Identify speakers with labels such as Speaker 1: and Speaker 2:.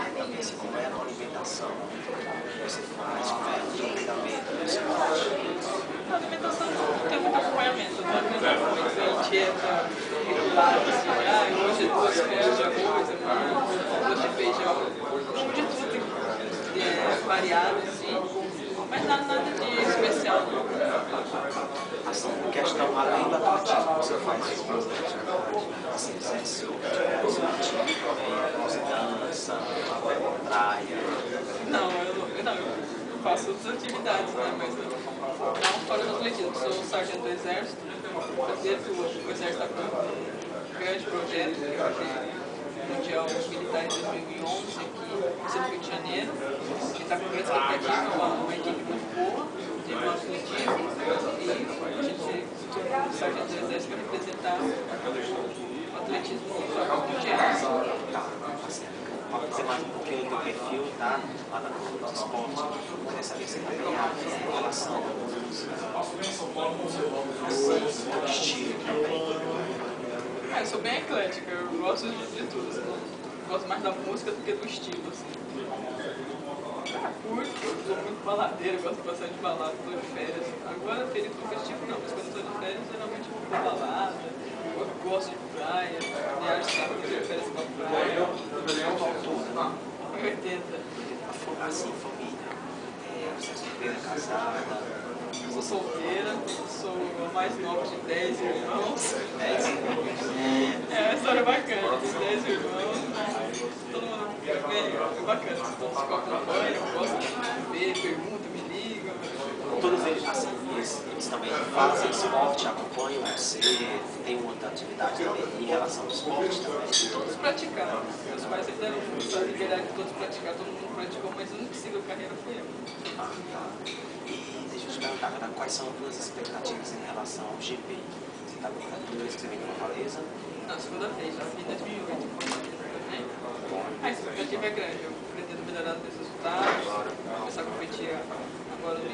Speaker 1: também se como é a alimentação, você faz, como é o treinamento do esporte.
Speaker 2: A alimentação não tem muito acompanhamento, não é muito dieta regular, assim, hoje é 2 colheres de arroz, hoje de feijão, hoje tudo variado, assim, mas nada de especial, não.
Speaker 1: Assim, questão além do atletismo, você faz assim, exercício, esportivo também, você dança, praia.
Speaker 2: Não, eu faço outras atividades, né? Mas não fora do atletismo. Eu sou sargento do exército, o exército está com um grande projeto, que é o Mundial Militar em 2011, aqui no Rio de Janeiro, que está com grande expectativa, uma equipe muito boa de atletismo, e a gente, o sargento do exército, vai representar o atletismo de forma mundial.
Speaker 1: Você mais um pouquinho do teu perfil, tá? Lá nos esportes. Queria saber se você tem a relação do estilo também.
Speaker 2: Eu sou bem eclética, eu gosto de tudo, assim, eu gosto mais da música do que do estilo, assim. Curto, eu sou muito baladeiro, gosto bastante de balada, estou de férias. Agora, período festivo não, mas quando estou de férias, geralmente eu vou pra balada, eu gosto de praia, viajo sábado de férias pra praia. Em 80.
Speaker 1: Assim, família, você é solteira, casada?
Speaker 2: Sou solteira, sou a mais nova de 10 irmãos.
Speaker 1: 10 irmãos?
Speaker 2: É uma história bacana, tenho 10 irmãos, todo mundo é bacana, todos que acompanham, gostam de ver, perguntam, me ligam.
Speaker 1: Todos eles, assim, eles também fazem esporte, acompanham você, tem uma outra atividade também em relação ao esporte também?
Speaker 2: Todos praticaram, meus pais sempre deram a liberdade de todos praticar, todo mundo praticou, mas o único que seguiu a carreira foi eu.
Speaker 1: Ah, tá. E deixa eu te perguntar, quais são as tuas expectativas em relação ao GP? Você está preparando tudo isso que você vem de Fortaleza?
Speaker 2: Não, segunda vez, já fui em 2008 em Fortaleza também. A expectativa é grande, eu pretendo melhorar os meus resultados, começar a competir agora no